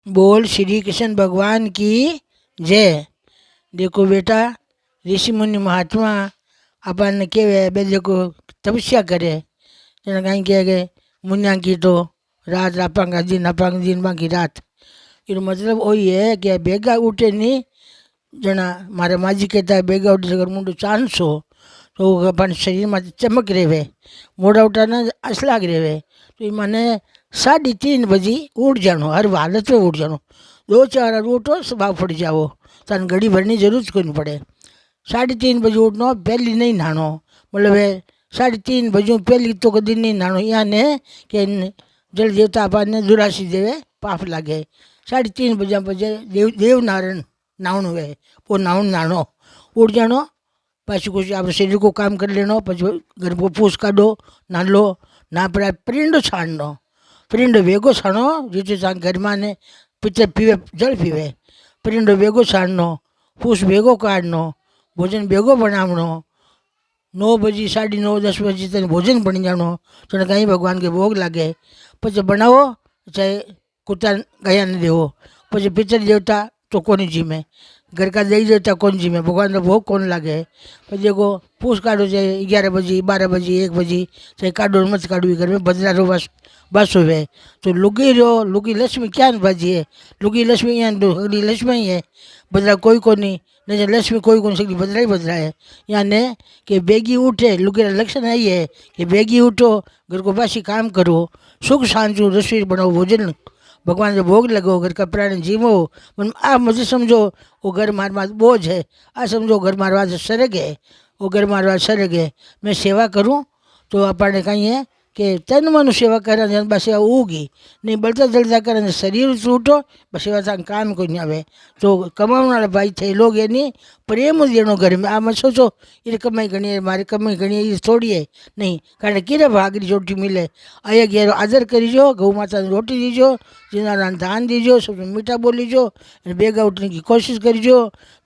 बोल श्री कृष्ण भगवान की जय। देखो बेटा, ऋषि मुनि महात्मा अपन के बे देखो तपस्या करे तेना कहीं के मुनिया की तो रात अपांगा दिन बाकी रात। એનો મતલબ वही है कि भेगा उठे नहीं जना मारे माजी कहता है भेगा उठे अगर मुंडो चांसो तो अपन शरीर में चमक रहे मोड़ा उठाना असलाग रहे तो ये माने 3:30 बजे उठ जानो, हर हालत में उठ जानो। 2-4 बार उठो सुबह फट जाओ, तन घड़ी भरनी जरूरत कोई नहीं पड़े। 3:30 बजे उठनो, पहली नहीं नहानो, मतलब 3:30 बजे पहली तो कभी नहीं नहानो। यहाँ ने कि जल देवता अपन दुरासी देवे पाप लागे। 3:30 बजे देव नारायण नावण है वो नावण उठ जानो। पाछू कुछ आप शरीर को काम कर लेनो, पछी घर को पूछ काढ़ो, ना लो ना पड़ा परिंडो छाणनो। परिंडो वेगो छाणो जिते घर में पितर पीवे जल पीवे। परिंडो वेगो छाणनो, फूस वेगो काढ़नो, भोजन वेगो बनावनो। 9 बजे 9:30 10 बजे तक भोजन बन जानो तो कहीं भगवान के भोग लागे। पछी बनावो चाहे कुत्ता गया न देवो। पछी पितर देवता तो कोनी जीमे, घर का दही देवता कौन जीमे, भगवान का भोग कौन लागे। पर देखो पूछ काढ़ो चाहे 11 बजे 12 बजे 1 बजे चाहे काढ़ो मत काढ़ो, घर में बदला रो बस हुए तो लुगी रो लुगी लक्ष्मी क्या बाजी है। लुगी लक्ष्मी यहाँ सगड़ी लक्ष्मी ही है, बदला कोई को नहीं नहीं लक्ष्मी कोई को सगड़ी बदला ही बदला है। यहाँ ने कि बेगी उठे लुगी लक्षण आई है कि बेगी उठो, घर को पासी काम करो, सुख शांति रसोई बनाओ, भोजन भगवान जो भोग लगो, घर का प्राणी जीवो। आ मुझे समझो वो घर मारवा बोझ है, आ समझो घर मारवा सरग है, वो घर मारवा सरग है। मैं सेवा करूँ तो अपने कहीं है कि तन मन सेवा करें बस सेवा उगी नहीं बढ़ता जलता करें शरीर उठो बस सेवा था काम कोई नहीं आवे। तो कमाने वाला भाई थे लोग ये नहीं प्रेम देनो घर में। आ मत सोचो ये कमाई घनी है मारी कमाई घनी है ये थोड़ी है नहीं, कारण कि भागरी रोटी मिले आया गया आदर करीजो, गौ माता रोटी दीजो, जिना दान दीजो, सब मीठा बोलीजो, बेगा उठने की कोशिश करीजो।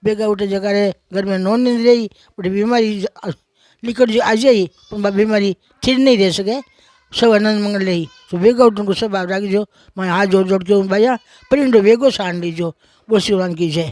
बेगा उठे जगह घर में नॉन नहीं रही बड़ी बीमारी निकट जो आ जाए पर बीमारी थिर नहीं रह सके। सब आनंद मंगल रही तो वेगा उठने को सब आप राखीजो। मैं हाथ जोड़ जोड़ के भैया परिंडो वेगो छाण लीजो। बोल शिवराम की जय।